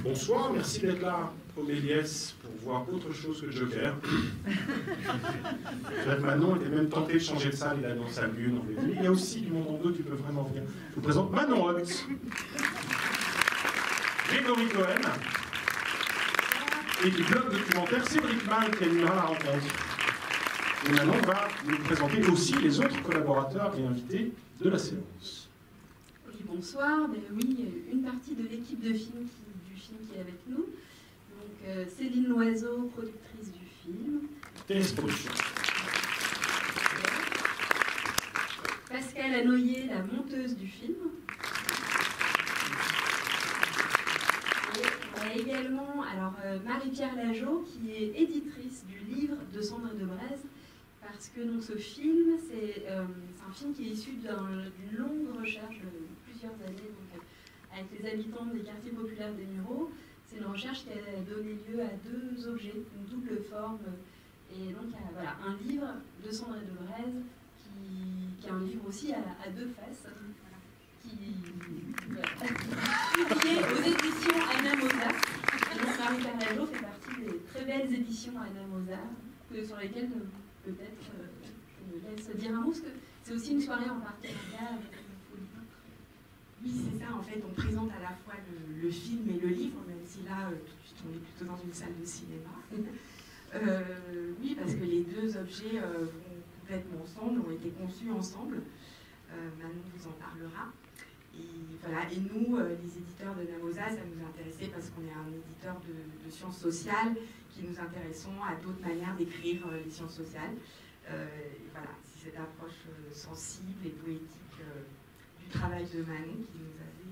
Bonsoir, merci d'être là au Méliès pour voir autre chose que Joker. Manon était même tenté de changer de salle, il a dans salle 1. Mais il y a aussi du monde en deux qui peut vraiment venir. Je vous présente Manon Hotz, Grégory Cohen et du blog documentaire Cédric Malle qui animera la rencontre. Et Manon va nous présenter aussi les autres collaborateurs et invités de la séance. Oui, bonsoir. Ben oui, il y a une partie de l'équipe de film qui est avec nous. Donc Céline Loiseau, productrice du film. Téléproduction. Pascal Anoyer, la monteuse du film. Et on a également Marie-Pierre Lageau, qui est éditrice du livre de Sandre de Brèze. Parce que donc, ce film, c'est un film qui est issu d'une longue recherche de plusieurs années donc, avec les habitants des quartiers populaires des Mureaux. C'est une recherche qui a donné lieu à 2 objets, une double forme. Et donc, voilà, un livre de Sandre de Brèze, qui est un livre aussi à 2 faces, qui est aux éditions Anna Mozart. Et donc, Marie-Pierre Lageau fait partie des très belles éditions Anna Mozart, sur lesquelles peut-être je me laisse dire un mot, parce que c'est aussi une soirée en partenariat avec la Folie. Oui, c'est ça, en fait, on présente à la fois le film et le livre, même si là, tout de suite, on est plutôt dans une salle de cinéma. Oui, parce que les 2 objets vont complètement ensemble, ont été conçus ensemble. Manon vous en parlera. Et, voilà. Et nous, les éditeurs de Namosa, ça nous intéressait parce qu'on est un éditeur de sciences sociales qui nous intéressons à d'autres manières d'écrire les sciences sociales. Voilà, c'est cette approche sensible et poétique du travail de Manon qui nous avait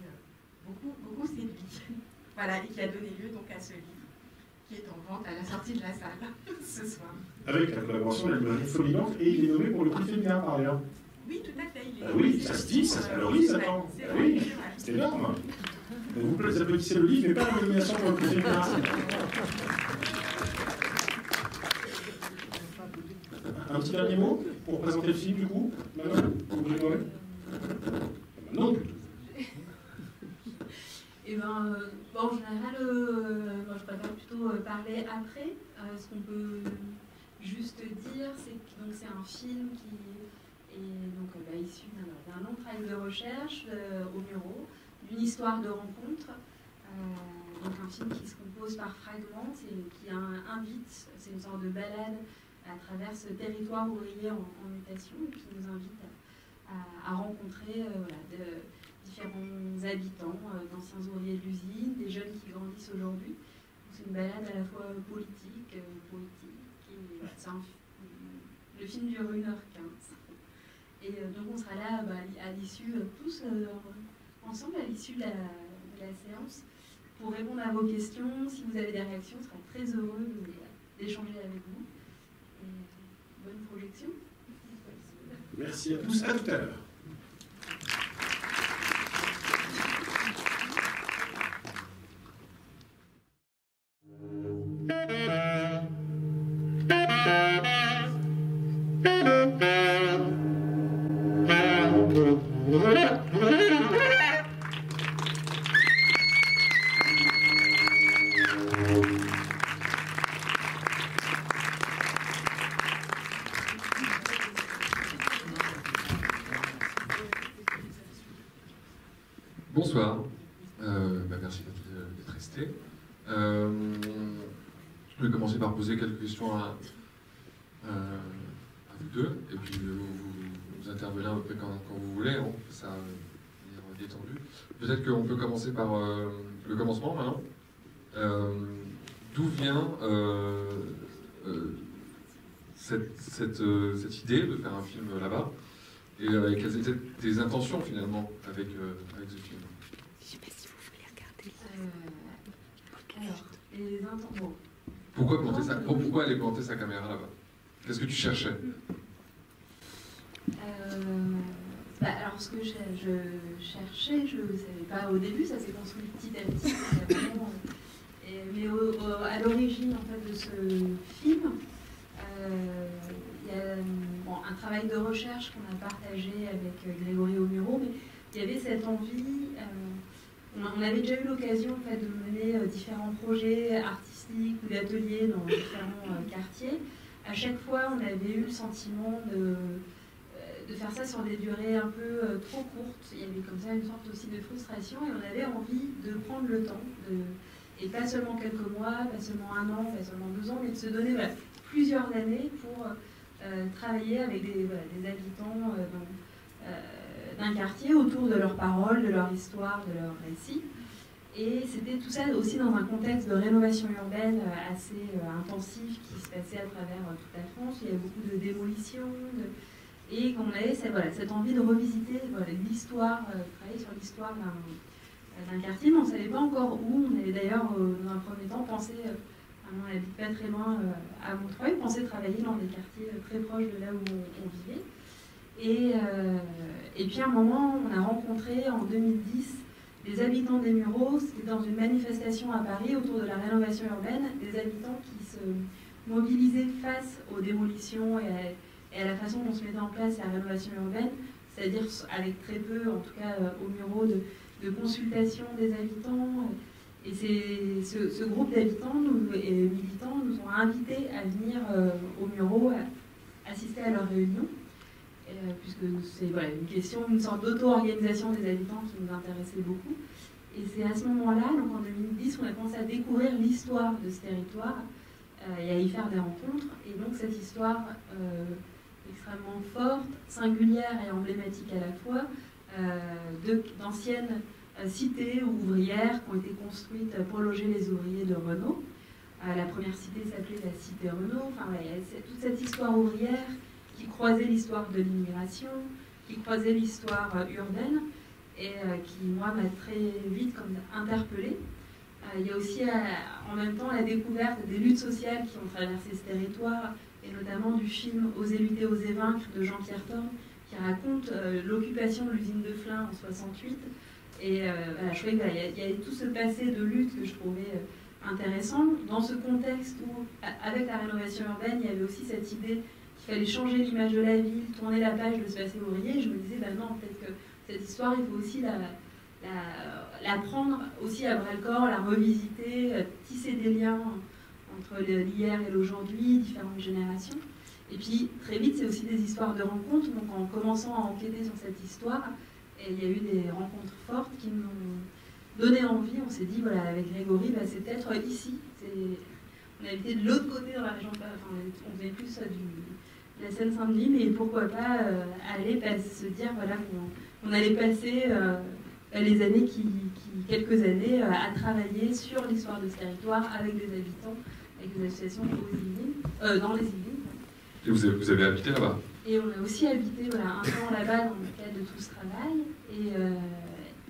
beaucoup séduit. Voilà, et qui a donné lieu donc à ce livre qui est en vente à la sortie de la salle ce soir. Avec la collaboration de la librairie Folie Blanche, et il est nommé pour le prix féminin par ailleurs. Oui, tout à fait. Oui, ça se dit, ça se valorise, attends. Oui, c'est énorme. Donc vous applaudissez le livre, mais pas la nomination pour le prix féminin. Un petit dernier mot pour présenter le film du coup, Manon, vous voulez parler? Non, plutôt. Et en général, moi je préfère plutôt parler après. Ce qu'on peut juste dire, c'est que c'est un film qui est donc, issu d'un long travail de recherche au Mureaux, d'une histoire de rencontre. Donc un film qui se compose par fragments, qui invite, c'est une sorte de balade à travers ce territoire ouvrier en mutation, et qui nous invite à rencontrer différents habitants, d'anciens ouvriers de l'usine, des jeunes qui grandissent aujourd'hui. C'est une balade à la fois politique, poétique. Le film dure 1h15. Et donc on sera là à l'issue, tous ensemble, à l'issue de la séance, pour répondre à vos questions. Si vous avez des réactions, on sera très heureux d'échanger avec vous. Et bonne projection. Merci à tous, à tout à l'heure. Bonsoir, merci d'être resté. Je vais commencer par poser quelques questions à vous deux, et puis vous intervenez à peu près quand vous voulez, on fait ça de manière détendue. Peut-être qu'on peut commencer par le commencement maintenant. D'où vient cette idée de faire un film là-bas, et quelles étaient tes intentions finalement avec ce film? Je sais pas si vous voulez regarder. Les intentions. Pourquoi aller planter sa caméra là-bas? Qu'est-ce que tu cherchais? Alors ce que je cherchais, je ne savais pas au début, ça s'est construit petit à petit. Mais à l'origine en fait, de ce film, il y a un travail de recherche qu'on a partagé avec Grégory Mureaux, mais il y avait cette envie on avait déjà eu l'occasion en fait, de mener différents projets artistiques ou d'ateliers dans différents quartiers. À chaque fois, on avait eu le sentiment de faire ça sur des durées un peu trop courtes. Il y avait comme ça une sorte aussi de frustration et on avait envie de prendre le temps, et pas seulement quelques mois, pas seulement 1 an, pas seulement 2 ans, mais de se donner plusieurs années pour travailler avec des habitants d'un quartier autour de leurs paroles, de leur histoire, de leurs récits. Et c'était tout ça aussi dans un contexte de rénovation urbaine assez intensif qui se passait à travers toute la France. Il y avait beaucoup de démolitions, et qu'on avait cette envie de revisiter l'histoire, travailler sur l'histoire d'un quartier, mais on ne savait pas encore où. On avait d'ailleurs, dans un premier temps, pensé, on n'habite pas très loin à Montreuil, pensé travailler dans des quartiers très proches de là où on vivait. Et puis à un moment, on a rencontré en 2010 les habitants des Mureaux. C'était dans une manifestation à Paris autour de la rénovation urbaine, des habitants qui se mobilisaient face aux démolitions et à la façon dont se mettait en place la rénovation urbaine, c'est-à-dire avec très peu, en tout cas aux Mureaux, de consultation des habitants. Et ce groupe d'habitants et militants nous ont invités à venir aux Mureaux assister à leur réunion, puisque c'est une question, une sorte d'auto-organisation des habitants qui nous intéressait beaucoup. Et c'est à ce moment-là, donc en 2010, qu'on a commencé à découvrir l'histoire de ce territoire et à y faire des rencontres. Et donc cette histoire extrêmement forte, singulière et emblématique à la fois, d'anciennes cités ouvrières qui ont été construites pour loger les ouvriers de Renault. La première cité s'appelait la cité Renault. Enfin, il y a toute cette histoire ouvrière qui croisait l'histoire de l'immigration, qui croisait l'histoire urbaine, et qui, moi, m'a très vite interpellée. Il y a aussi, en même temps, la découverte des luttes sociales qui ont traversé ce territoire, et notamment du film « Oser lutter, oser vaincre » de Jean-Pierre Thorne, qui raconte l'occupation de l'usine de Flins en 68. Et je trouvais qu'il y avait tout ce passé de lutte que je trouvais intéressant. Dans ce contexte où, avec la rénovation urbaine, il y avait aussi cette idée qu'il fallait changer l'image de la ville, tourner la page de ce passé ouvrier. Je me disais, non, peut-être que cette histoire, il faut aussi la prendre aussi à bras-le-corps, la revisiter, tisser des liens entre l'hier et l'aujourd'hui, différentes générations. Et puis, très vite, c'est aussi des histoires de rencontres. Donc, en commençant à enquêter sur cette histoire, et il y a eu des rencontres fortes qui nous ont donné envie. On s'est dit, avec Grégory, c'est peut-être ici. On habitait de l'autre côté dans la région, on faisait plus de la Seine-Saint-Denis, mais pourquoi pas aller se dire qu'on allait passer les années quelques années à travailler sur l'histoire de ce territoire avec des habitants, avec des associations dans les Yvelines. Et vous avez habité là-bas? Et on a aussi habité un temps là-bas dans le cadre de tout ce travail, et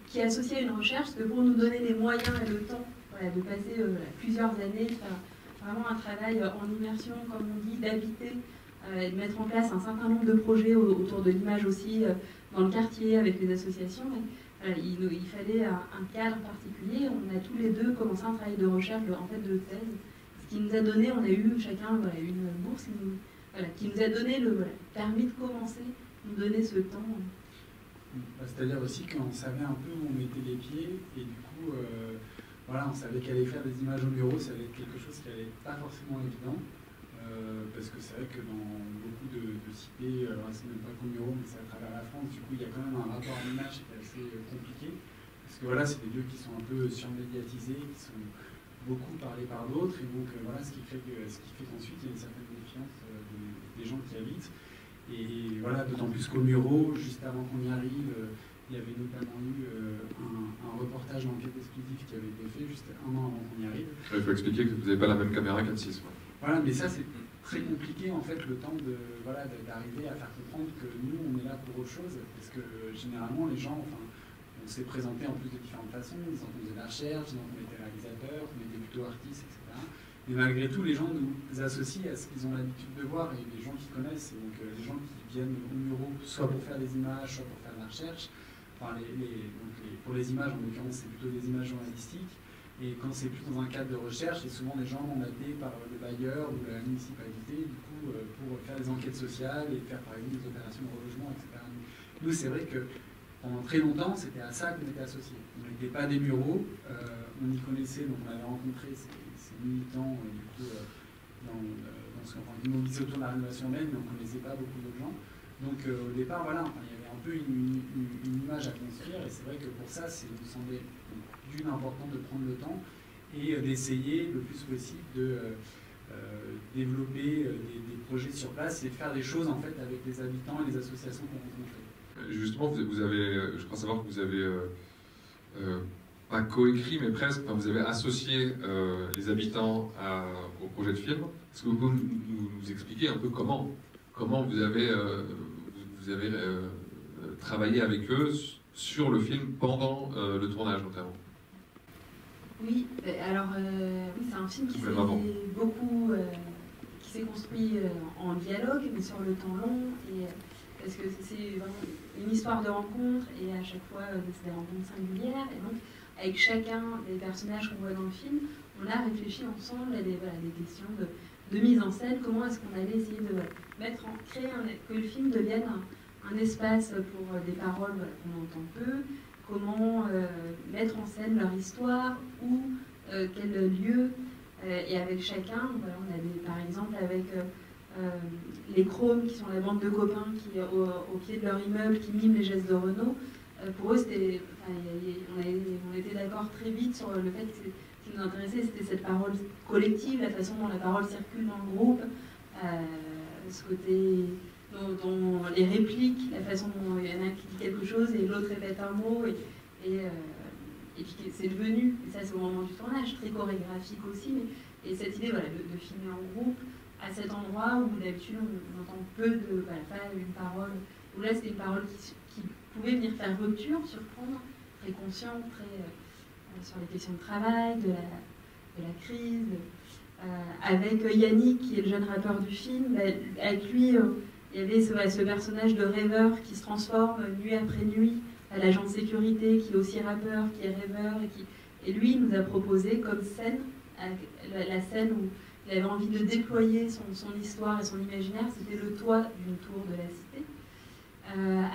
qui est associé à une recherche, parce que pour nous donner les moyens et le temps de passer plusieurs années, de faire vraiment un travail en immersion, comme on dit, d'habiter, et de mettre en place un certain nombre de projets autour de l'image aussi, dans le quartier, avec les associations. Il fallait un cadre particulier. On a tous les deux commencé un travail de recherche, en fait, de thèse, ce qui nous a donné, on a eu chacun une bourse qui nous a donné permis de commencer, nous donner ce temps. C'est-à-dire aussi qu'on savait un peu où on mettait les pieds, et du coup, on savait qu'aller faire des images au bureau, ça allait être quelque chose qui n'allait pas forcément évident, parce que c'est vrai que dans beaucoup de cités, alors c'est même pas qu'au bureau, mais c'est à travers la France, du coup, il y a quand même un rapport à l'image qui est assez compliqué, parce que c'est des lieux qui sont un peu surmédiatisés, qui sont beaucoup parlés par d'autres, et donc ce qui fait qu'ensuite il y a une certaine méfiance des gens qui habitent. Et d'autant plus qu'au Mureaux, juste avant qu'on y arrive, il y avait notamment eu un reportage d'enquête exclusif qui avait été fait juste 1 an avant qu'on y arrive. Il faut expliquer que vous n'avez pas la même caméra qu'M6. Voilà, mais ça c'est très compliqué en fait, le temps d'arriver à faire comprendre que nous on est là pour autre chose, parce que généralement les gens, on s'est présenté en plus de différentes façons, disant qu'on faisait de la recherche, disant qu'on était réalisateur, qu'on était plutôt artiste, etc. Mais malgré tout, les gens nous associent à ce qu'ils ont l'habitude de voir, et les gens qui connaissent, et donc les gens qui viennent au Mureaux, soit pour faire des images, soit pour faire de la recherche. Pour les images, en l'occurrence, c'est plutôt des images journalistiques. Et quand c'est plus dans un cadre de recherche, c'est souvent des gens mandatés par le bailleur ou la municipalité, du coup, pour faire des enquêtes sociales et faire par exemple des opérations de relogement, etc. Nous, c'est vrai que pendant très longtemps, c'était à ça qu'on était associés. On n'était pas des Mureaux, on y connaissait, donc on avait rencontré ces militants dans ce qu'on dit mobilisés autour de la rénovation urbaine, mais on ne connaissait pas beaucoup d'autres gens. Donc au départ, voilà, il y avait un peu une image à construire, et c'est vrai que pour ça, il me semblait d'une important de prendre le temps et d'essayer le plus possible de développer des projets sur place et de faire des choses en fait avec les habitants et les associations qu'on rencontrait. Justement, vous avez, je crois savoir que vous avez pas coécrit, mais presque, enfin, vous avez associé les habitants au projet de film. Est-ce que vous pouvez nous expliquer un peu comment vous avez travaillé avec eux sur le film pendant le tournage notamment? Oui, alors oui, c'est un film qui s'est construit en dialogue, mais sur le temps long, et parce que c'est vraiment une histoire de rencontre, et à chaque fois c'est des rencontres singulières, et donc avec chacun des personnages qu'on voit dans le film, on a réfléchi ensemble à des questions de mise en scène, comment est-ce qu'on allait essayer de créer que le film devienne un espace pour des paroles qu'on entend peu, comment mettre en scène leur histoire, où, quel lieu, et avec chacun, voilà, on a par exemple avec les Chromes, qui sont la bande de copains qui, au pied de leur immeuble, qui miment les gestes de Renault. Pour eux, on était d'accord très vite sur le fait que ce qui nous intéressait, c'était cette parole collective, la façon dont la parole circule dans le groupe, ce côté dont les répliques, la façon dont il y en a qui dit quelque chose et l'autre répète un mot, et puis c'est devenu, et ça c'est au moment du tournage, très chorégraphique aussi, et cette idée voilà, de filmer en groupe à cet endroit où d'habitude on entend peu de, voilà, pas une parole, où là c'était une parole qui pouvait venir faire rupture, surprendre, très consciente, très sur les questions de travail, de la crise, avec Yannick qui est le jeune rappeur du film, avec lui il y avait ce personnage de rêveur qui se transforme nuit après nuit, à l'agent de sécurité qui est aussi rappeur, qui est rêveur, et lui il nous a proposé comme scène, la scène où il avait envie de déployer son histoire et son imaginaire, c'était le toit d'une tour de la cité.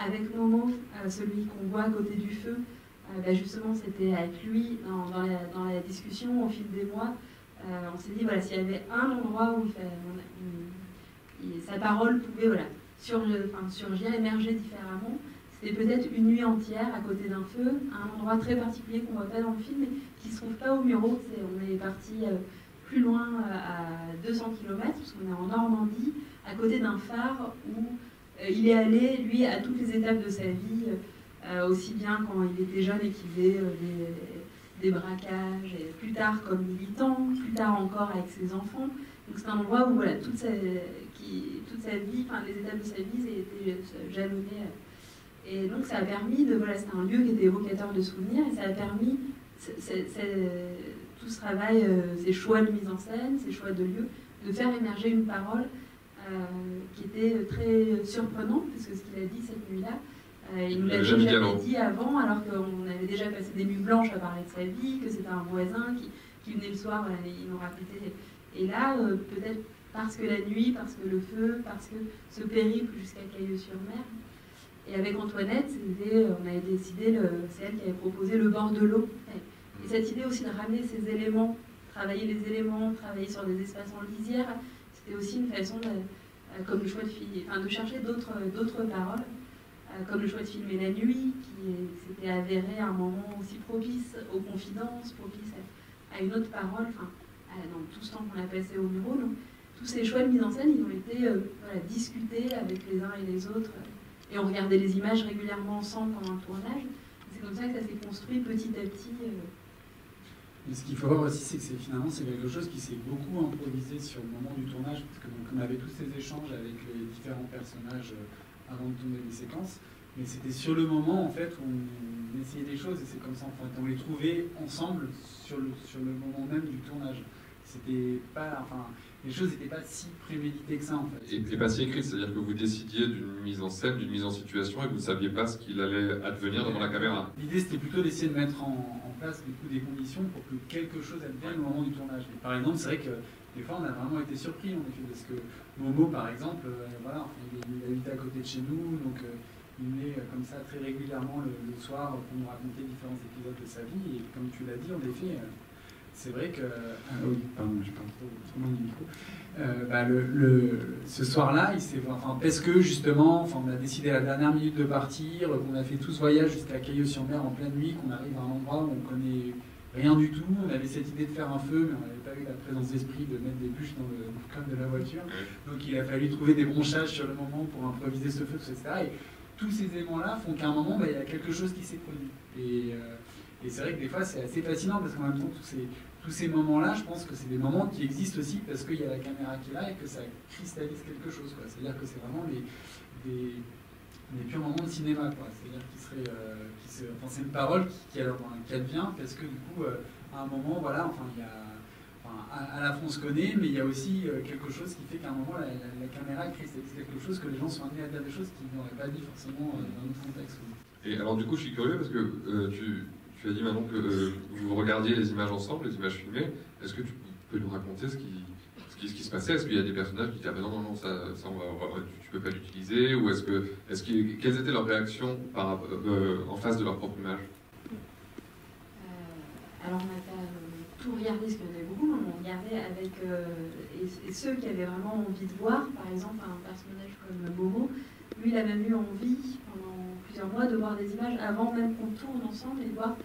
Avec Momo, celui qu'on voit à côté du feu, justement c'était avec lui dans la discussion au fil des mois, on s'est dit voilà, s'il y avait un endroit où sa parole pouvait surgir, émerger différemment, c'était peut-être une nuit entière à côté d'un feu, un endroit très particulier qu'on ne voit pas dans le film, mais qui ne se trouve pas au Mureaux. On est parti plus loin, à 200 km, parce qu'on est en Normandie, à côté d'un phare où il est allé, lui, à toutes les étapes de sa vie, aussi bien quand il était jeune et qu'il faisait des braquages, et plus tard comme militant, plus tard encore avec ses enfants. Donc c'est un endroit où voilà, toute sa vie, enfin les étapes de sa vie étaient jalonnées. Et donc ça a permis voilà, c'était un lieu qui était évocateur de souvenirs, et ça a permis tout ce travail, ces choix de mise en scène, ces choix de lieu, de faire émerger une parole qui était très surprenante, parce que ce qu'il a dit cette nuit-là, il nous l'avait jamais dit avant, alors qu'on avait déjà passé des nuits blanches à parler de sa vie, que c'était un voisin qui venait le soir, voilà, il nous racontait. Et là, peut-être parce que la nuit, parce que le feu, parce que ce périple jusqu'à Cailleux-sur-Mer. Et avec Antoinette, on avait décidé, c'est elle qui avait proposé le bord de l'eau. Et cette idée aussi de ramener ces éléments, travailler les éléments, travailler sur des espaces en lisière, c'était aussi une façon, comme le choix de chercher d'autres paroles, comme le choix de filmer la nuit, qui s'était avéré à un moment aussi propice aux confidences, propice à une autre parole, dans tout ce temps qu'on a passé au Mureaux. Donc, tous ces choix de mise en scène, ils ont été discutés avec les uns et les autres, et on regardait les images régulièrement ensemble pendant le tournage. C'est comme ça que ça s'est construit petit à petit. Et ce qu'il faut voir aussi, c'est que finalement c'est quelque chose qui s'est beaucoup improvisé sur le moment du tournage, parce que donc, on avait tous ces échanges avec les différents personnages avant de tourner les séquences, mais c'était sur le moment en fait où on essayait des choses, et c'est comme ça en fait, on les trouvait ensemble sur le moment même du tournage. C'était pas, les choses n'étaient pas si préméditées que ça en fait. Et pas si écrites, c'est-à-dire que vous décidiez d'une mise en scène, d'une mise en situation, et que vous ne saviez pas ce qu'il allait advenir devant la caméra. L'idée c'était plutôt d'essayer de mettre en place du coup, des conditions pour que quelque chose advienne au moment du tournage. Et par exemple, c'est vrai que des fois on a vraiment été surpris en effet, parce que Momo par exemple, voilà, il habite à côté de chez nous, donc il venait comme ça très régulièrement le soir pour nous raconter différents épisodes de sa vie. Et comme tu l'as dit, en effet, c'est vrai que... oui, pardon, je parle trop loin du micro. Ce soir-là, parce que justement, on a décidé à la dernière minute de partir, qu'on a fait tout ce voyage jusqu'à Cailleux-sur-Mer en pleine nuit, qu'on arrive à un endroit où on connaît rien du tout. On avait cette idée de faire un feu, mais on n'avait pas eu la présence d'esprit de mettre des bûches dans le coffre de la voiture. Donc il a fallu trouver des branchages sur le moment pour improviser ce feu, etc. Et tous ces éléments-là font qu'à un moment, il y a quelque chose qui s'est produit. Et c'est vrai que des fois, c'est assez fascinant parce qu'en même temps, tous ces moments-là, je pense que c'est des moments qui existent aussi parce qu'il y a la caméra qui est là et que ça cristallise quelque chose. C'est-à-dire que c'est vraiment des purs moments de cinéma. C'est-à-dire c'est une parole qui advient parce que du coup, à un moment, voilà, à la fois on se connaît, mais il y a aussi quelque chose qui fait qu'à un moment, la caméra cristallise quelque chose que les gens sont amenés à dire des choses qu'ils n'auraient pas dit forcément dans notre contexte. Et alors du coup, je suis curieux parce que tu as dit maintenant que vous regardiez les images ensemble, les images filmées. Est-ce que tu peux nous raconter ce qui se passait? Est-ce qu'il y a des personnages qui disaient ah ben non, ça tu peux pas l'utiliser? Ou quelles étaient leurs réactions en face de leur propre image? Alors on n'a pas tout regardé, parce qu'il y en avait beaucoup, mais on regardait avec et ceux qui avaient vraiment envie de voir, par exemple un personnage comme Momo, lui il a même eu envie pendant plusieurs mois de voir des images avant même qu'on tourne ensemble et de voir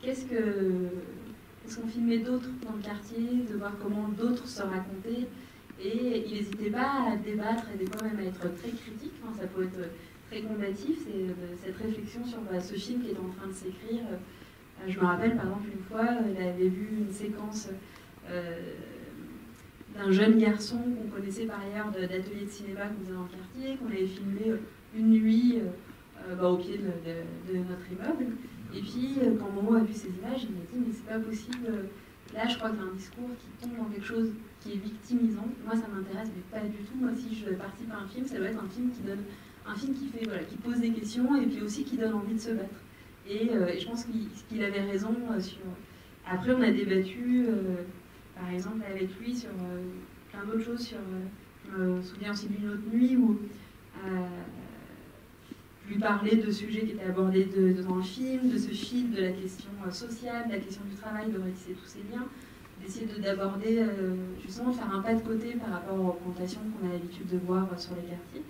qu'est-ce qu'on filmait d'autres dans le quartier, de voir comment d'autres se racontaient. Et il n'hésitait pas à débattre et des fois même à être très critique. Ça peut être très combatif, cette réflexion sur ce film qui est en train de s'écrire. Je me rappelle par exemple une fois, il avait vu une séquence d'un jeune garçon qu'on connaissait par ailleurs d'ateliers de cinéma qu'on faisait dans le quartier, qu'on avait filmé une nuit au pied de notre immeuble. Et puis, quand Momo a vu ces images, il m'a dit mais c'est pas possible. Là, je crois qu'il y a un discours qui tombe dans quelque chose qui est victimisant. Moi, ça m'intéresse, mais pas du tout. Moi, si je participe à un film, ça doit être un film qui pose des questions et puis aussi qui donne envie de se battre. Et je pense qu'il avait raison sur. Après, on a débattu, par exemple, avec lui sur plein d'autres choses. Je me souviens aussi d'une autre nuit où lui parler de sujets qui étaient abordés dans le film, de ce fil, de la question sociale, de la question du travail, de retisser tous ces liens, d'essayer d'aborder, justement, de faire un pas de côté par rapport aux représentations qu'on a l'habitude de voir sur les quartiers.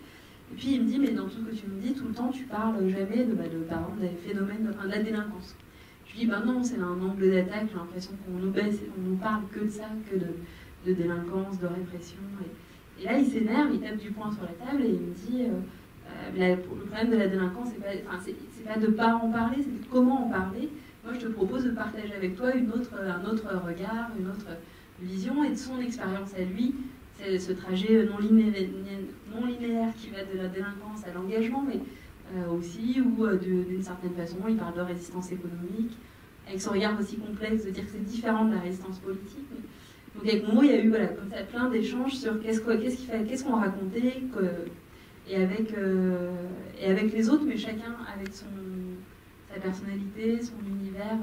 Et puis il me dit, mais dans tout ce que tu me dis, tout le temps, tu parles jamais par exemple, des phénomènes de la délinquance. Je lui dis, non, c'est un angle d'attaque, j'ai l'impression qu'on nous baisse, on nous parle que de ça, que de délinquance, de répression. Et là, il s'énerve, il tape du poing sur la table et il me dit... le problème de la délinquance, c'est pas de ne pas en parler, c'est de comment en parler. Moi, je te propose de partager avec toi un autre regard, une autre vision et de son expérience à lui. C'est ce trajet non linéaire qui va de la délinquance à l'engagement, mais aussi où, d'une certaine façon, il parle de résistance économique, avec son regard aussi complexe de dire que c'est différent de la résistance politique. Donc, avec Momo, il y a eu comme ça, plein d'échanges sur qu'est-ce qu'on racontait. Et avec les autres, mais chacun avec sa personnalité, son univers.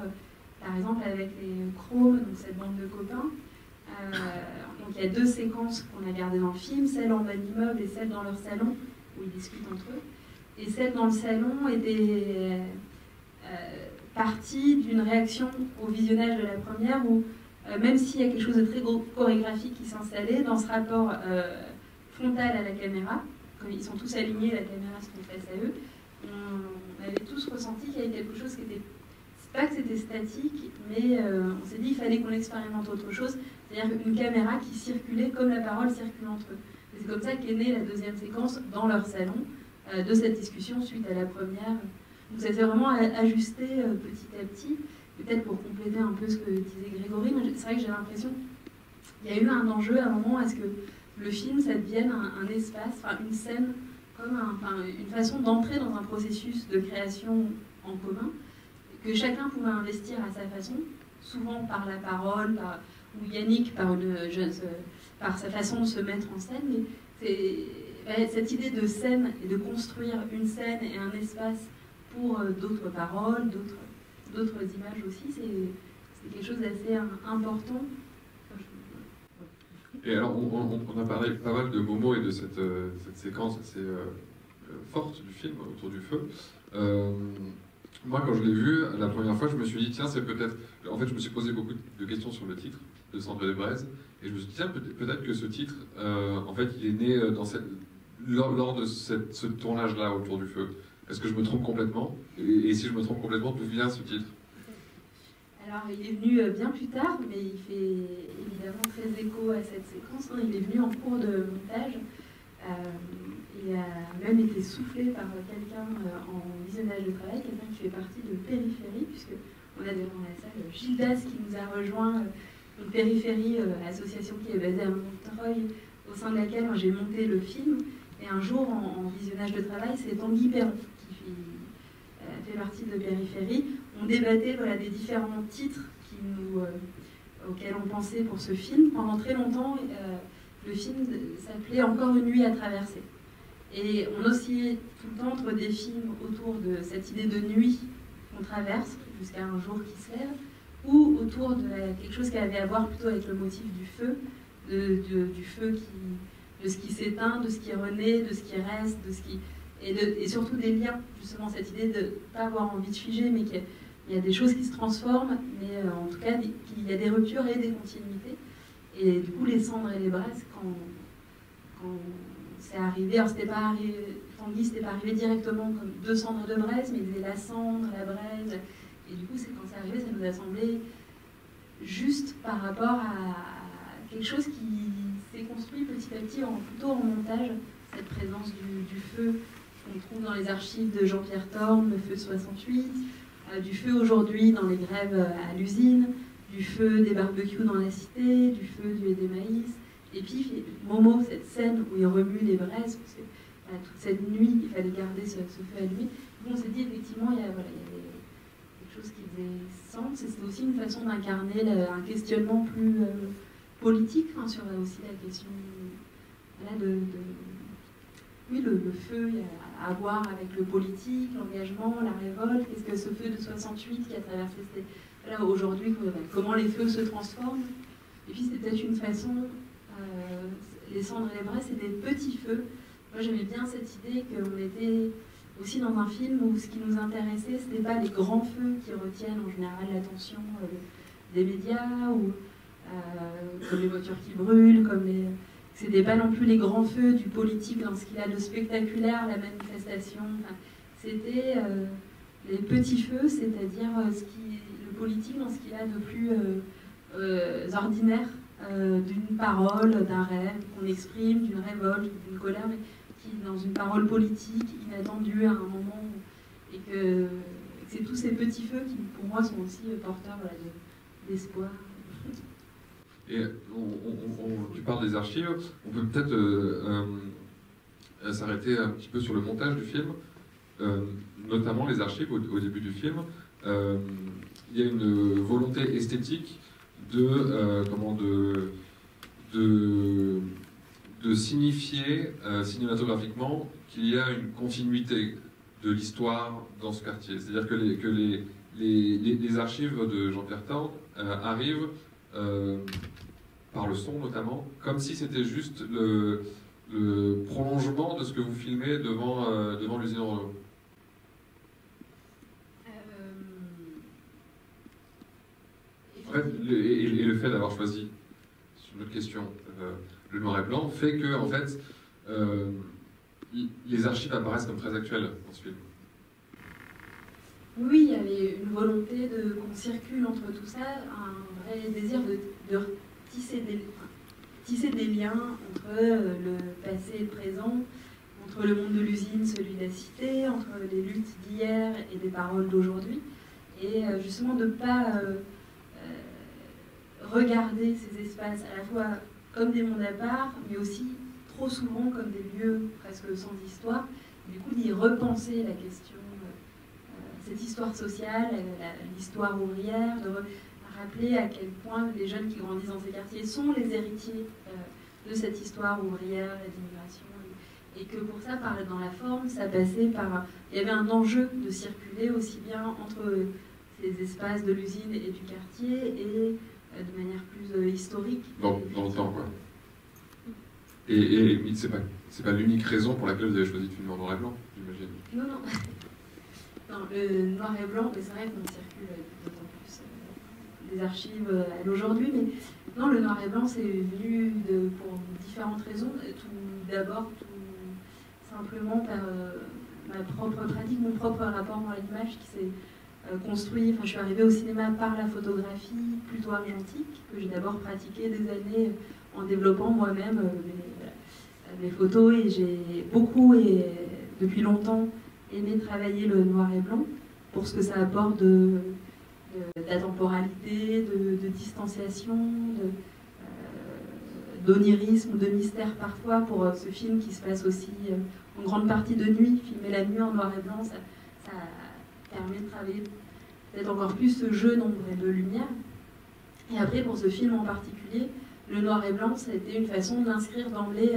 Par exemple, avec les Chromes, donc cette bande de copains. Donc il y a 2 séquences qu'on a gardées dans le film, celle en bas de l'immeuble et celle dans leur salon, où ils discutent entre eux. Et celle dans le salon était partie d'une réaction au visionnage de la première, où même s'il y a quelque chose de très chorégraphique qui s'installait, dans ce rapport frontal à la caméra, ils sont tous alignés, la caméra se trouve face à eux, on avait tous ressenti qu'il y avait quelque chose qui était, c'est pas que c'était statique, mais on s'est dit qu'il fallait qu'on expérimente autre chose, c'est-à-dire une caméra qui circulait comme la parole circule entre eux. Et c'est comme ça qu'est née la 2e séquence dans leur salon de cette discussion suite à la première. Donc ça s'est vraiment ajusté petit à petit, peut-être pour compléter un peu ce que disait Grégory, mais c'est vrai que j'ai l'impression qu'il y a eu un enjeu à un moment à ce que le film, ça devienne un espace, une scène, comme une façon d'entrer dans un processus de création en commun, que chacun pouvait investir à sa façon, souvent par la parole, ou Yannick par sa façon de se mettre en scène, mais cette idée de scène et de construire une scène et un espace pour d'autres paroles, d'autres images aussi, c'est quelque chose d'assez important. Et alors, on a parlé pas mal de Momo et de cette séquence assez forte du film, Autour du feu. Moi, quand je l'ai vu la première fois, je me suis dit, tiens, c'est peut-être... En fait, je me suis posé beaucoup de questions sur le titre de Cendres de braise, et je me suis dit, tiens, peut-être que ce titre, en fait, il est né lors de ce tournage-là, Autour du feu. Est-ce que je me trompe complètement? Et si je me trompe complètement, d'où vient ce titre? Alors, il est venu bien plus tard, mais il fait évidemment très écho à cette séquence. Il est venu en cours de montage. Il a même été soufflé par quelqu'un en visionnage de travail, quelqu'un qui fait partie de Périphérie, puisqu'on a dans la salle Gildas qui nous a rejoint. Donc Périphérie, association qui est basée à Montreuil, au sein de laquelle j'ai monté le film. Et un jour, en visionnage de travail, c'est Tanguy Perron qui fait partie de Périphérie. On débattait des différents titres auxquels on pensait pour ce film. Pendant très longtemps, le film s'appelait Encore une nuit à traverser. Et on oscillait tout le temps entre des films autour de cette idée de nuit qu'on traverse jusqu'à un jour qui se lève, ou autour de quelque chose qui avait à voir plutôt avec le motif du feu, du feu de ce qui s'éteint, de ce qui renaît, de ce qui reste, et surtout des liens, justement cette idée de ne pas avoir envie de figer, mais qu'il y a des choses qui se transforment, mais en tout cas qu'il y a des ruptures et des continuités. Et du coup, les cendres et les braises, quand c'est arrivé, alors c'était pas arrivé, Tanguy, c'était pas arrivé directement comme 2 cendres de braise, mais il disait la cendre, la braise, et du coup, quand c'est arrivé, ça nous a semblé juste par rapport à quelque chose qui s'est construit petit à petit, plutôt en montage, cette présence du feu qu'on trouve dans les archives de Jean-Pierre Thorne, le feu de 68, du feu aujourd'hui dans les grèves à l'usine, du feu des barbecues dans la cité, du feu des maïs, et puis Momo, cette scène où il remue les braises, parce que toute cette nuit, il fallait garder ce feu allumé. Donc on s'est dit effectivement, il y avait quelque chose qui faisait sens, et c'était aussi une façon d'incarner un questionnement plus politique, sur aussi la question oui, le feu à voir avec le politique, l'engagement, la révolte. Qu'est-ce que ce feu de 68 qui a traversé aujourd'hui, comment les feux se transforment. Et puis c'est peut-être une façon, les cendres et les braises, c'est des petits feux. Moi j'aimais bien cette idée qu'on était aussi dans un film où ce qui nous intéressait, ce n'était pas les grands feux qui retiennent en général l'attention des médias, ou comme les voitures qui brûlent, c'était pas non plus les grands feux du politique dans ce qu'il a de spectaculaire, la manifestation. C'était les petits feux, c'est-à-dire le politique dans ce qu'il a de plus ordinaire, d'une parole, d'un rêve qu'on exprime, d'une révolte, d'une colère, mais qui, dans une parole politique, inattendue à un moment, et que c'est tous ces petits feux qui, pour moi, sont aussi porteurs d'espoir. Et tu parles des archives, on peut peut-être s'arrêter un petit peu sur le montage du film, notamment les archives au début du film. Il y a une volonté esthétique de signifier cinématographiquement qu'il y a une continuité de l'histoire dans ce quartier. C'est-à-dire que les archives de Jean-Pierre Thorne arrivent par le son notamment, comme si c'était juste le prolongement de ce que vous filmez devant l'usine Renault. En fait, et le fait d'avoir choisi, sur notre question, le noir et blanc, fait que en fait, les archives apparaissent comme très actuelles dans ce film. Oui, il y avait une volonté qu'on circule entre tout ça, un vrai désir de tisser des liens entre le passé et le présent, entre le monde de l'usine, celui de la cité, entre les luttes d'hier et des paroles d'aujourd'hui, et justement de ne pas regarder ces espaces à la fois comme des mondes à part, mais aussi trop souvent comme des lieux presque sans histoire, et du coup d'y repenser la question, cette histoire sociale, l'histoire ouvrière, de rappeler à quel point les jeunes qui grandissent dans ces quartiers sont les héritiers de cette histoire ouvrière et d'immigration, et que pour ça, dans la forme, ça passait par... Il y avait un enjeu de circuler aussi bien entre ces espaces de l'usine et du quartier, et de manière plus historique. Dans le temps, quoi. Et c'est c'est pas l'unique raison pour laquelle vous avez choisi de filmer en noir et blanc, j'imagine. Non, non. Non, le noir et blanc, mais c'est vrai qu'on circule d'autant plus des archives à l'aujourd'hui, mais non, le noir et blanc, c'est venu pour différentes raisons. Tout d'abord, tout simplement par ma propre pratique, mon propre rapport à l'image qui s'est construit. Enfin, je suis arrivée au cinéma par la photographie plutôt argentique, que j'ai d'abord pratiquée des années en développant moi-même mes photos, et j'ai beaucoup et depuis longtemps aimé travailler le noir et blanc pour ce que ça apporte d'atemporalité, de distanciation, d'onirisme, de mystère parfois pour ce film qui se passe aussi en grande partie de nuit. Filmer la nuit en noir et blanc, ça permet de travailler peut-être encore plus ce jeu d'ombre et de lumière. Et après, pour ce film en particulier, le noir et blanc, ça a été une façon d'inscrire d'emblée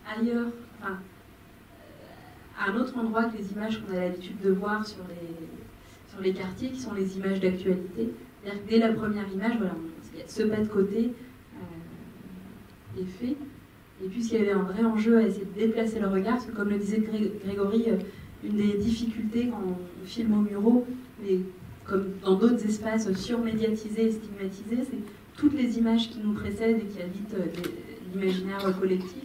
ailleurs, enfin, à un autre endroit que les images qu'on a l'habitude de voir sur les quartiers, qui sont les images d'actualité. C'est-à-dire que dès la première image, voilà, ce pas de côté est fait. Et puisqu'il y avait un vrai enjeu à essayer de déplacer le regard, parce que comme le disait Grégory, une des difficultés quand on filme au Murau, mais comme dans d'autres espaces surmédiatisés et stigmatisés, c'est toutes les images qui nous précèdent et qui habitent l'imaginaire collectif.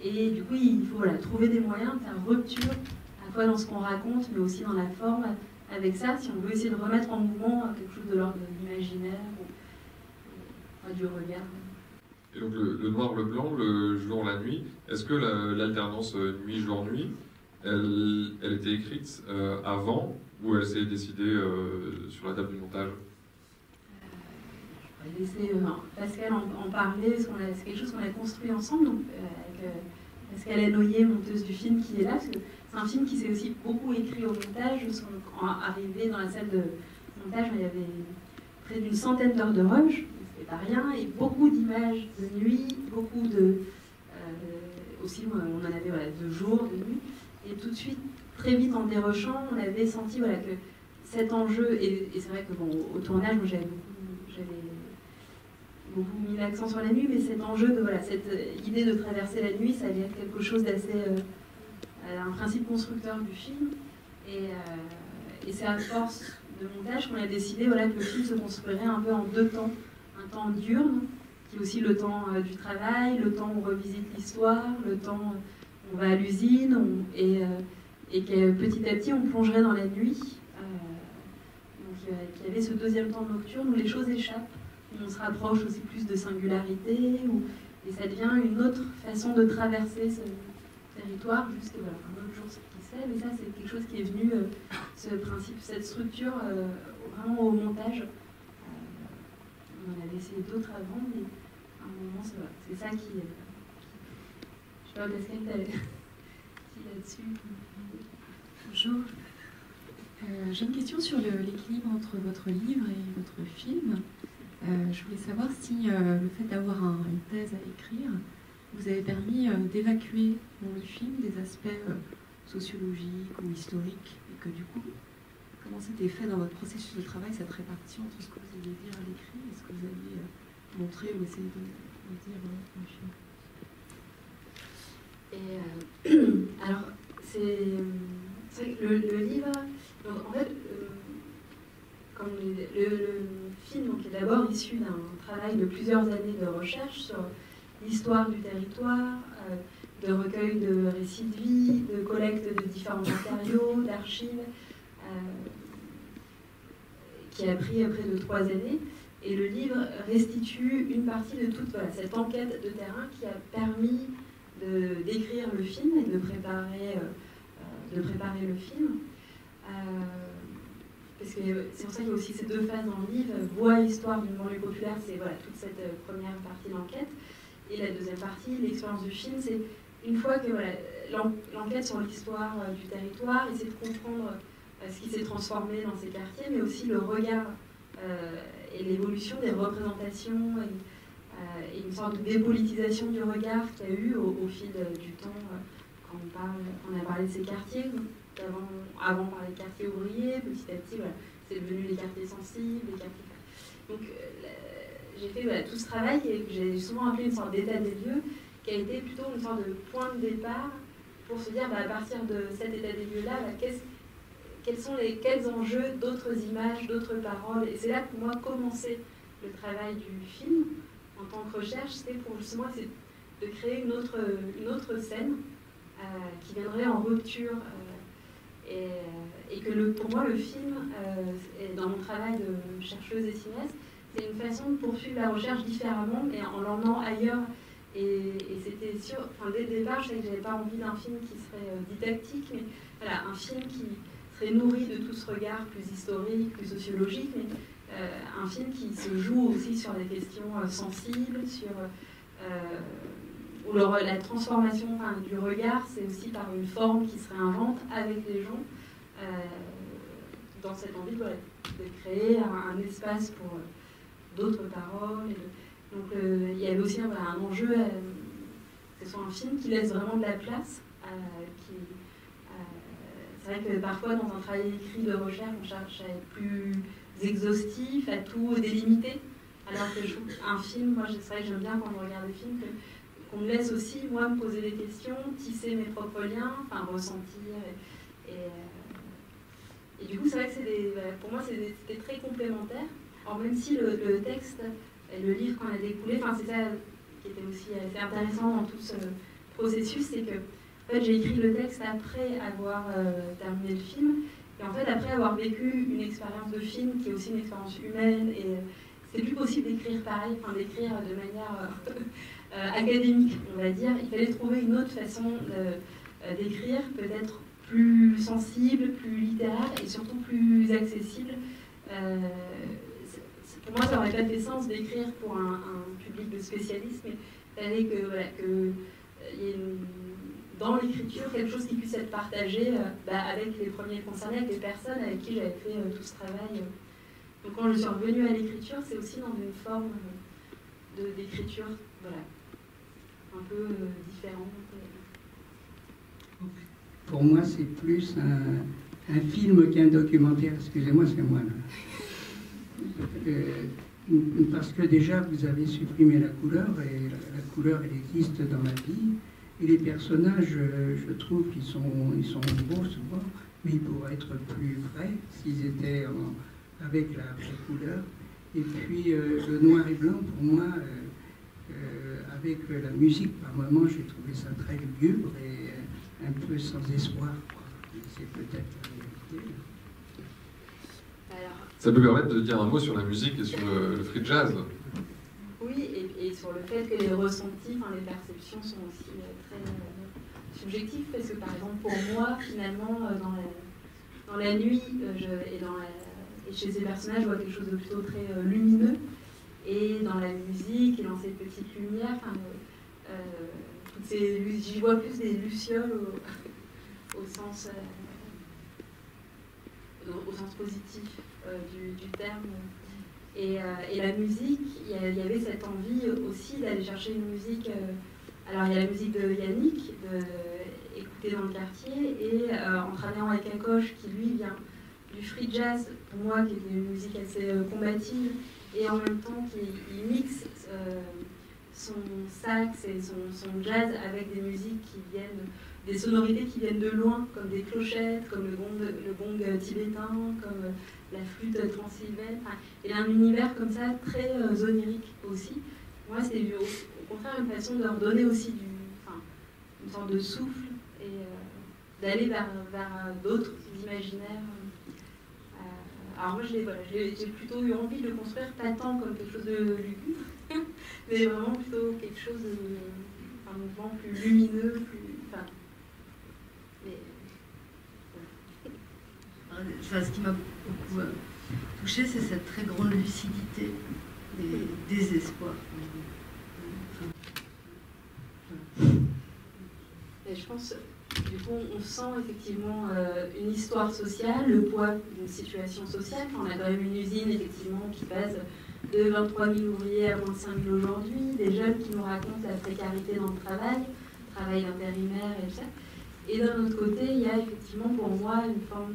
Et du coup, il faut trouver des moyens de faire rupture, à la fois dans ce qu'on raconte, mais aussi dans la forme, avec ça, si on veut essayer de remettre en mouvement quelque chose de l'ordre de l'imaginaire ou du regard. Et donc le noir, le blanc, le jour, la nuit, est-ce que l'alternance nuit-jour-nuit, elle était écrite avant, ou elle s'est décidée sur la table du montage? Je vais laisser Pascal en parler, parce c'est quelque chose qu'on a construit ensemble, donc, avec Pascal Hanoyer, monteuse du film, qui est là, parce que c'est un film qui s'est aussi beaucoup écrit au montage. Arrivé dans la salle de montage, il y avait près d'une centaine d'heures de rush, c'était pas rien, et beaucoup d'images de nuit, beaucoup aussi, on en avait de jour, de nuit, et tout de suite, très vite en dérochant, on avait senti que cet enjeu, et c'est vrai que au tournage, moi j'avais beaucoup mis l'accent sur la nuit, mais cet enjeu cette idée de traverser la nuit, ça allait être quelque chose d'assez un principe constructeur du film, et c'est à force de montage qu'on a décidé que le film se construirait un peu en deux temps, un temps diurne, qui est aussi le temps du travail, le temps où on revisite l'histoire, le temps où on va à l'usine, et que petit à petit on plongerait dans la nuit. Donc il y avait ce deuxième temps nocturne où les choses échappent, où on se rapproche aussi plus de singularité, et ça devient une autre façon de traverser ce territoire jusqu'à un autre jour qui se lève. Et ça, c'est quelque chose qui est venu, ce principe, cette structure, vraiment au montage. On en avait essayé d'autres avant, mais à un moment, c'est ça qui. Je sais pas, Pascal, qui là-dessus. Bonjour. J'ai une question sur l'équilibre entre votre livre et votre film. Je voulais savoir si le fait d'avoir une thèse à écrire vous avez permis d'évacuer dans le film des aspects sociologiques ou historiques, et que du coup, comment c'était fait dans votre processus de travail, cette répartition entre ce que vous alliez dire à l'écrit et ce que vous alliez montrer ou essayer de dire dans le film. Et alors, c'est vrai que le livre, donc, en fait, comme le film donc, est d'abord issu d'un travail de plusieurs années de recherche sur l'histoire du territoire, de recueil de récits de vie, de collecte de différents matériaux, d'archives, qui a pris près de 3 années. Et le livre restitue une partie de toute cette enquête de terrain qui a permis d'écrire le film et de préparer le film. Parce que c'est pour ça qu'il y a aussi ces deux phases dans le livre, voix, histoire d'une banlieue populaire, c'est toute cette première partie d'enquête. Et la deuxième partie, l'expérience du film, c'est une fois que l'enquête sur l'histoire du territoire, essayer de comprendre ce qui s'est transformé dans ces quartiers, mais aussi le regard et l'évolution des représentations et une sorte de dépolitisation du regard qu'il y a eu au fil du temps quand on a parlé de ces quartiers. Avant on parlait de quartiers ouvriers, petit à petit, c'est devenu les quartiers sensibles, les quartiers... Donc j'ai fait tout ce travail que j'ai souvent appelé une sorte d'état des lieux, qui a été plutôt une sorte de point de départ pour se dire, à partir de cet état des lieux-là, quels enjeux d'autres images, d'autres paroles. Et c'est là que pour moi, commencer le travail du film, en tant que recherche, c'était pour justement essayer de créer une autre scène qui viendrait en rupture. Et que pour moi, le film, et dans mon travail de chercheuse et cinéaste, c'est une façon de poursuivre la recherche différemment, mais en l'emmenant ailleurs. Et c'était sûr, dès le départ, je savais que je n'avais pas envie d'un film qui serait didactique, mais voilà, un film qui serait nourri de tout ce regard plus historique, plus sociologique, mais un film qui se joue aussi sur des questions sensibles, sur où la transformation du regard, c'est aussi par une forme qui se réinvente avec les gens, dans cette envie de créer un espace pour d'autres paroles. Donc il y avait aussi un enjeu, que ce soit un film qui laisse vraiment de la place. C'est vrai que parfois, dans un travail écrit de recherche, on cherche à être plus exhaustif, à tout délimiter. Alors que je trouve un film, moi c'est vrai que j'aime bien quand je regarde des films, qu'on me laisse aussi, moi, me poser des questions, tisser mes propres liens, ressentir. Et du coup, c'est vrai que pour moi, c'était très complémentaire. Alors même si le texte et le livre qu'on a découlé, c'est ça qui était aussi assez intéressant dans tout ce processus, c'est que en fait, j'ai écrit le texte après avoir terminé le film, et en fait, après avoir vécu une expérience de film qui est aussi une expérience humaine, et c'est plus possible d'écrire pareil, d'écrire de manière académique, on va dire. Il fallait trouver une autre façon d'écrire, peut-être plus sensible, plus littéraire et surtout plus accessible. Pour moi, ça n'aurait pas fait sens d'écrire pour un public de spécialistes, mais il fallait que y ait dans l'écriture quelque chose qui puisse être partagé avec les premiers concernés, avec les personnes avec qui j'avais fait tout ce travail. Donc quand je suis revenue à l'écriture, c'est aussi dans une forme d'écriture un peu différente. Pour moi, c'est plus un film qu'un documentaire. Excusez-moi, c'est moi là. Parce que déjà, vous avez supprimé la couleur, et la couleur, elle existe dans la vie. Et les personnages, je trouve qu'ils sont beaux souvent, mais ils pourraient être plus vrais s'ils étaient avec la vraie couleur. Et puis, le noir et blanc, pour moi, avec la musique, par moments, j'ai trouvé ça très lugubre et un peu sans espoir. C'est peut-être la réalité. Ça peut permettre de dire un mot sur la musique et sur le free jazz. Oui, et sur le fait que les ressentis, les perceptions sont aussi très subjectives, parce que par exemple pour moi, finalement, dans la nuit et chez ces personnages, je vois quelque chose de plutôt très lumineux, et dans la musique et dans ces petites lumières, j'y vois plus des lucioles au sens positif du terme. Et la musique, il y avait cette envie aussi d'aller chercher une musique. Alors il y a la musique de Yannick, écoutée dans le quartier, et en travaillant avec Akoche, qui lui vient du free jazz, pour moi, qui était une musique assez combative, et en même temps qui mixe son sax et son jazz avec des musiques qui viennent, des sonorités qui viennent de loin, comme des clochettes, comme le gong tibétain, comme la flûte transylvaine. Il a un univers comme ça très onirique aussi. Moi, c'est au contraire une façon de leur donner aussi une sorte de souffle et d'aller vers d'autres imaginaires. Alors moi, j'ai plutôt eu envie de le construire, pas tant comme quelque chose de lugubre, mais vraiment plutôt quelque chose un mouvement plus lumineux, ce qui m'a beaucoup touchée, c'est cette très grande lucidité des désespoirs. Et je pense, du coup, on sent effectivement une histoire sociale, le poids d'une situation sociale. On a quand même une usine, effectivement, qui passe de 23 000 ouvriers à moins de 5 000 aujourd'hui, des jeunes qui nous racontent la précarité dans le travail d'intérimaire et tout ça. Et d'un autre côté, il y a effectivement pour moi une forme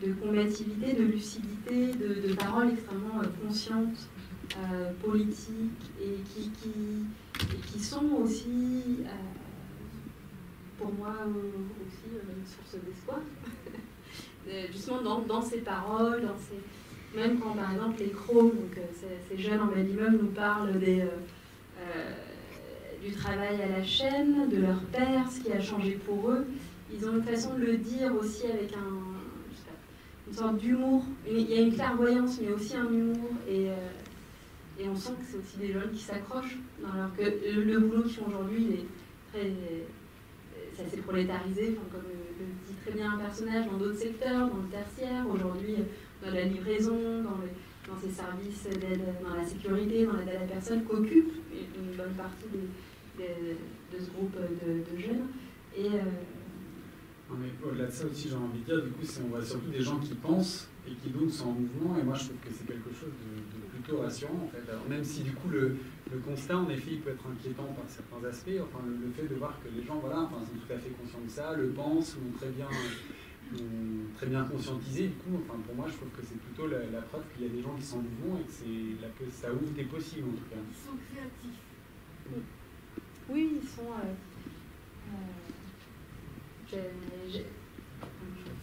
de combativité, de lucidité, de paroles extrêmement conscientes politiques et qui sont aussi, pour moi, aussi une source d'espoir. Justement dans ces paroles, même quand par exemple les Chromes, donc ces jeunes en bas d'immeuble, nous parlent du travail à la chaîne, de leur père, ce qui a changé pour eux. Ils ont une façon de le dire aussi avec une sorte d'humour. Il y a une clairvoyance, mais aussi un humour. Et on sent que c'est aussi des jeunes qui s'accrochent. Alors que le boulot qu'ils font aujourd'hui, il est c'est assez prolétarisé, comme le dit très bien un personnage dans d'autres secteurs, dans le tertiaire. Aujourd'hui, dans la livraison, dans ces services d'aide, dans la sécurité, dans l'aide à la personne, qu'occupe une bonne partie de ce groupe de jeunes. Et non, mais au-delà de ça aussi, j'ai envie de dire, du coup, on voit surtout des gens qui pensent et qui donc sont en mouvement, et moi je trouve que c'est quelque chose de plutôt rassurant en fait. Alors même si du coup le constat en effet il peut être inquiétant par certains aspects, enfin le fait de voir que les gens voilà, enfin, sont tout à fait conscients de ça, le pensent, l'ont très bien conscientisé, du coup enfin, pour moi je trouve que c'est plutôt la preuve qu'il y a des gens qui sont en mouvement et que ça ouvre des possibles en tout cas. Ils sont créatifs. Oui, ils sont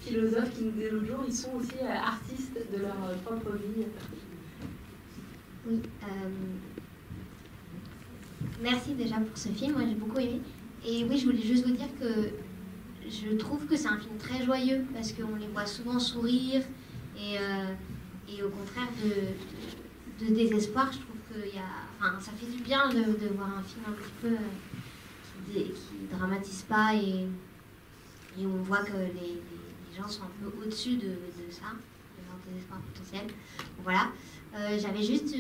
philosophes qui nous disaient l'autre jour, ils sont aussi artistes de leur propre vie. Oui, merci déjà pour ce film, moi j'ai beaucoup aimé. Et oui, je voulais juste vous dire que je trouve que c'est un film très joyeux parce qu'on les voit souvent sourire et au contraire de désespoir, je trouve que ça fait du bien de voir un film un petit peu qui dramatise pas et on voit que les gens sont un peu au-dessus de ça, de leur désespoir potentiel. Donc, voilà. J'avais juste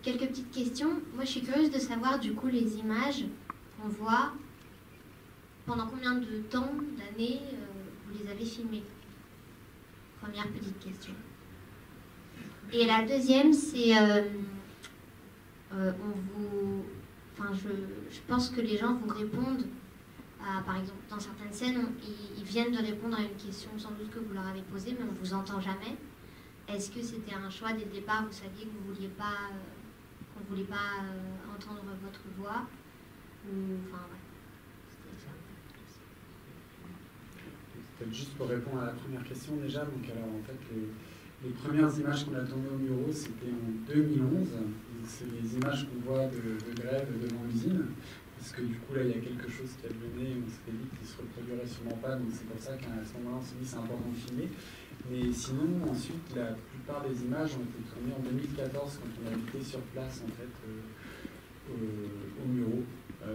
quelques petites questions. Moi, je suis curieuse de savoir, du coup, les images qu'on voit, pendant combien de temps, d'années, vous les avez filmées? Première petite question. Et la deuxième, c'est... je pense que les gens vous répondent, par exemple, dans certaines scènes, ils viennent de répondre à une question sans doute que vous leur avez posée, mais on ne vous entend jamais. Est-ce que c'était un choix dès le départ? Vous saviez que vous vouliez pas, qu'on ne voulait pas entendre votre voix? Enfin, ouais. C'était ça. Peut-être juste pour répondre à la première question déjà. Donc, alors, en fait, les premières images qu'on a tournées au Muro, c'était en 2011. Donc, c'est les images qu'on voit de grève devant l'usine. Parce que du coup, là, il y a quelque chose qui advenait, on s'était dit qu'il ne se reproduirait sûrement pas. Donc, c'est pour ça qu'à ce moment-là, on s'est dit c'est important de filmer. Mais sinon, ensuite, la plupart des images ont été tournées en 2014 quand on habitait sur place, en fait, au Muro.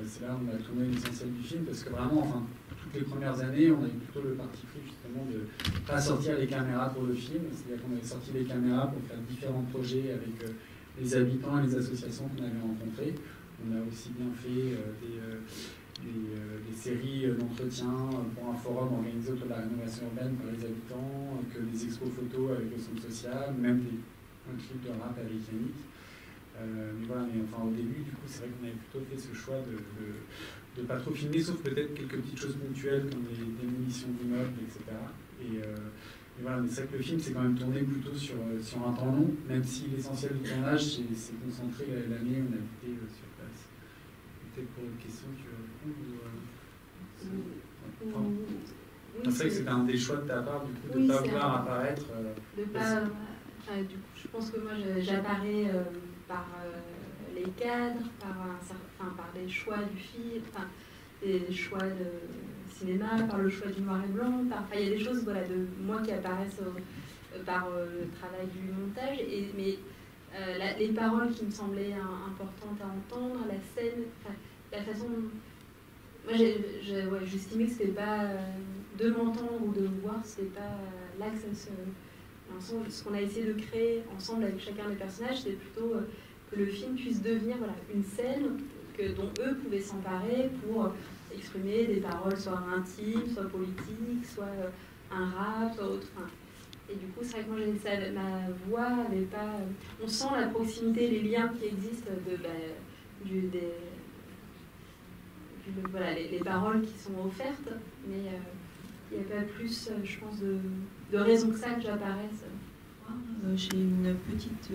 C'est là où on a tourné l'essentiel du film, parce que vraiment, enfin, toutes les premières années, on a eu plutôt le parti pris, justement, de ne pas sortir les caméras pour le film. C'est-à-dire qu'on avait sorti les caméras pour faire différents projets avec les habitants et les associations qu'on avait rencontrées. On a aussi bien fait des séries d'entretien pour un forum organisé autour de la rénovation urbaine par les habitants, que des expos photos avec le centre social, même un clip de rap avec Yannick. Mais voilà, au début, du coup, c'est vrai qu'on avait plutôt fait ce choix de pas trop filmer, sauf peut-être quelques petites choses ponctuelles comme les démolitions d'immeubles, etc. Et voilà, mais c'est vrai que le film s'est quand même tourné plutôt sur un temps long, même si l'essentiel du tournage s'est concentré l'année où on habitait sur place. Peut-être pour une question, tu veux répondre ou, c'est vrai que c'était un des choix de ta part, du coup, de ne pas vouloir apparaître. Du coup, je pense que moi, j'apparais par les cadres, par les choix du film, les choix de cinéma, par le choix du noir et blanc. Il y a des choses de moi qui apparaissent par le travail du montage. Mais les paroles qui me semblaient importantes à entendre, la scène, la façon... Moi, j'estimais que c'était pas de m'entendre ou de me voir, c'était pas là que ça se... Ce qu'on a essayé de créer ensemble avec chacun des personnages, c'était plutôt que le film puisse devenir une scène dont eux pouvaient s'emparer pour exprimer des paroles soit intimes, soit politiques, soit un rap, soit autre. Et du coup, c'est vrai que moi, ma voix n'avait pas... On sent la proximité, les liens qui existent les paroles qui sont offertes, mais il n'y a pas plus, je pense, de raison que ça que j'apparaisse. J'ai une petite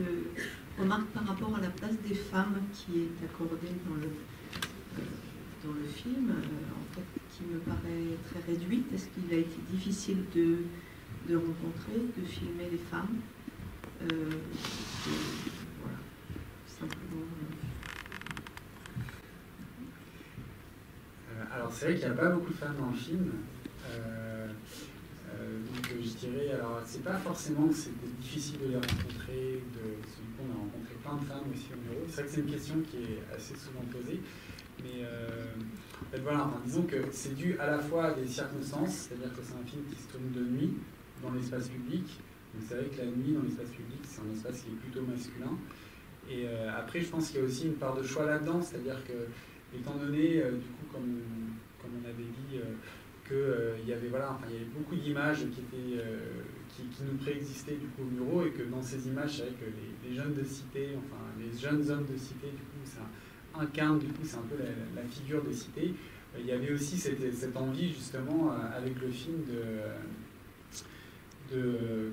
remarque par rapport à la place des femmes qui est accordée dans le film, en fait, qui me paraît très réduite. Est-ce qu'il a été difficile de rencontrer, de filmer les femmes? Voilà, simplement. Alors c'est vrai qu'il n'y a pas beaucoup de femmes dans le film. Donc je dirais, alors c'est pas forcément que c'était difficile de les rencontrer, parce que du coup on a rencontré plein de femmes aussi au bureau. C'est vrai que c'est une question qui est assez souvent posée, mais en fait, voilà, enfin, disons que c'est dû à la fois à des circonstances, c'est-à-dire que c'est un film qui se tourne de nuit dans l'espace public. Donc c'est vrai que la nuit dans l'espace public c'est un espace qui est plutôt masculin. Et après je pense qu'il y a aussi une part de choix là-dedans, c'est-à-dire que étant donné, du coup, comme on avait dit, qu'il y avait beaucoup d'images qui nous préexistaient du coup au bureau, et que dans ces images, c'est vrai que les jeunes de cité, enfin les jeunes hommes de cité, du coup, ça incarne, du coup, c'est un peu la figure de cité. Il y avait aussi cette envie, justement, avec le film de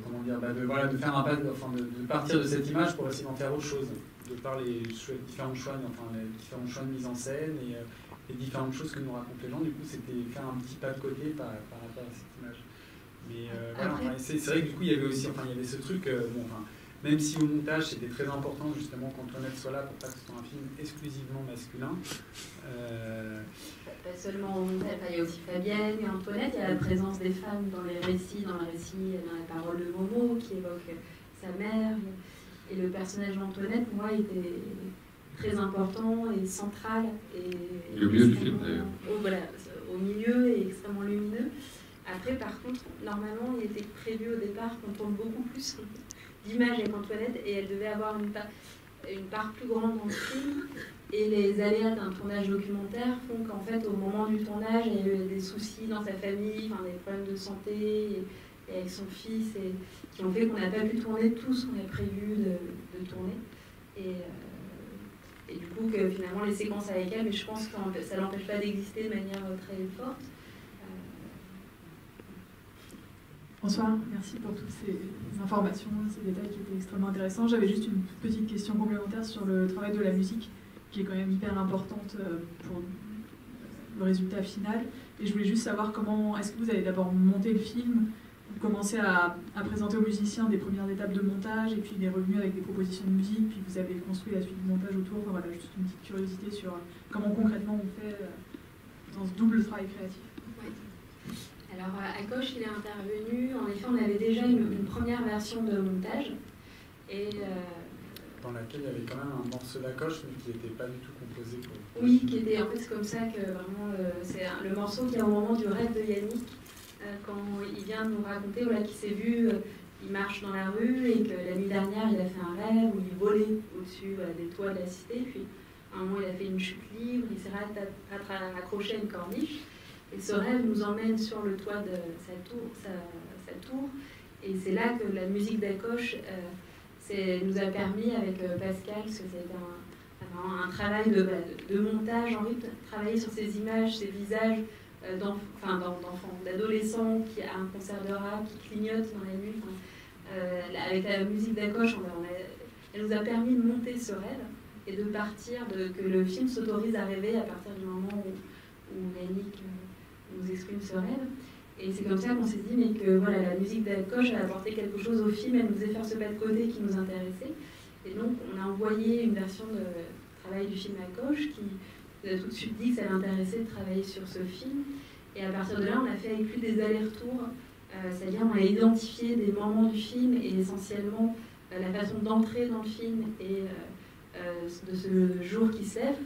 faire un pas, de partir de cette image pour essayer d'en faire autre chose, de par les différents choix de mise en scène et les différentes choses que nous racontent les gens. Du coup, c'était faire un petit pas de côté par rapport à cette image. Mais c'est vrai que du coup, il y avait aussi, il y avait ce truc, même si au montage c'était très important justement qu'Antoinette soit là pour pas que ce soit un film exclusivement masculin. Pas seulement au montage, il y a aussi Fabienne et Antoinette, il y a la présence des femmes dans les récits, dans la parole de Momo qui évoque sa mère. Et le personnage d'Antoinette, pour moi, était très important et central. Et au milieu du film, d'ailleurs. Au milieu et extrêmement lumineux. Après, par contre, normalement, il était prévu au départ qu'on tourne beaucoup plus d'images avec Antoinette et elle devait avoir une part plus grande dans le film. Et les aléas d'un tournage documentaire font qu'en fait, au moment du tournage, il y a eu des soucis dans sa famille, des problèmes de santé et avec son fils, et qui ont fait qu'on n'a pas pu tourner tout ce qu'on avait prévu de tourner. Et du coup, que finalement, les séquences avec elle, mais je pense que ça n'empêche pas d'exister de manière très forte. Bonsoir, merci pour toutes ces informations, ces détails qui étaient extrêmement intéressants. J'avais juste une petite question complémentaire sur le travail de la musique, qui est quand même hyper importante pour le résultat final. Et je voulais juste savoir comment, est-ce que vous avez d'abord monté le film, vous commencez à présenter aux musiciens des premières étapes de montage, et puis il est revenu avec des propositions de musique, puis vous avez construit la suite du montage autour. Enfin, voilà, juste une petite curiosité sur comment concrètement on fait dans ce double travail créatif. Oui. Alors, Akosh, il est intervenu. En effet, on avait déjà une première version de montage. Et, dans laquelle il y avait quand même un morceau d'Akosh, mais qui n'était pas du tout composé pour... Oui, qui était... En fait, c'est comme ça que vraiment... c'est le morceau qui est au moment du rêve de Yannick, quand il vient nous raconter qu'il s'est vu, il marche dans la rue, et que la nuit dernière, il a fait un rêve où il volait au-dessus des toits de la cité. Puis, à un moment, il a fait une chute libre, il s'est accroché à une corniche. Et ce rêve nous emmène sur le toit de sa tour. Et c'est là que la musique d'Akosh nous a permis, avec Pascal, parce que c'était un travail de montage, envie de travailler sur ces images, ces visages d'enfants, d'adolescents qui a un concert de rap, qui clignotent dans la nuit. Avec la musique d'Akosh, elle nous a permis de monter ce rêve et de partir, que le film s'autorise à rêver à partir du moment où Yannick nous exprime ce rêve. Et c'est comme ça qu'on s'est dit que la musique d'Akosh a apporté quelque chose au film, elle nous faisait faire ce pas de côté qui nous intéressait. Et donc on a envoyé une version de travail du film Akosh qui nous a tout de suite dit que ça l'intéressait de travailler sur ce film. Et à partir de là, on a fait avec lui des allers-retours, c'est-à-dire on a identifié des moments du film et essentiellement la façon d'entrer dans le film et de ce jour qui se lève,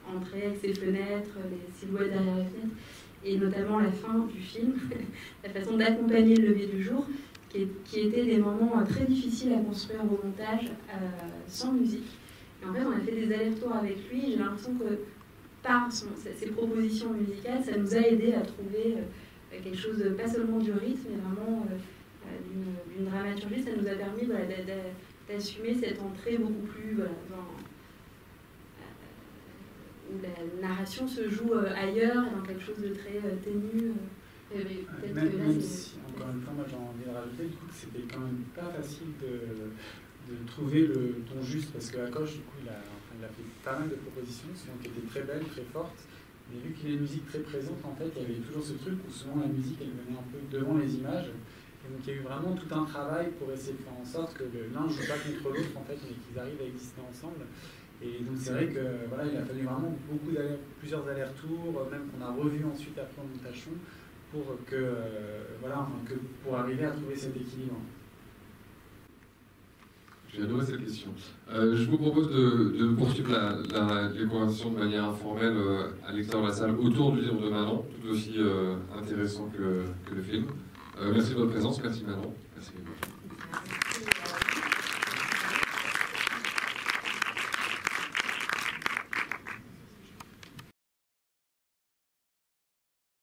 entrer avec ses fenêtres, les silhouettes derrière les fenêtres, et notamment la fin du film, la façon d'accompagner le lever du jour, qui étaient des moments très difficiles à construire au montage sans musique. Et en fait, on a fait des allers-retours avec lui, et j'ai l'impression que par ses propositions musicales, ça nous a aidé à trouver quelque chose, pas seulement du rythme, mais vraiment d'une dramaturgie. Ça nous a permis d'assumer cette entrée beaucoup plus où la narration se joue ailleurs, dans quelque chose de très ténu. Même si, encore une fois, moi j'ai envie de rajouter, du coup, que c'était quand même pas facile trouver le ton juste, parce que Hakoche, du coup, il a fait pas mal de propositions, souvent qui étaient très belles, très fortes, mais vu qu'il y a une musique très présente, en fait, il y avait toujours ce truc où souvent la musique, elle venait un peu devant les images, et donc il y a eu vraiment tout un travail pour essayer de faire en sorte que l'un ne joue pas contre l'autre, en fait, mais qu'ils arrivent à exister ensemble. Et donc c'est vrai que voilà, il a fallu vraiment plusieurs allers-retours, même qu'on a revu ensuite après en Montachon, pour arriver à trouver cet équilibre. J'ai adoré cette question. Je vous propose de poursuivre les conversations de manière informelle à l'extérieur de la salle autour du livre de Manon, tout aussi intéressant que le film. Merci de votre présence, merci Manon. Merci.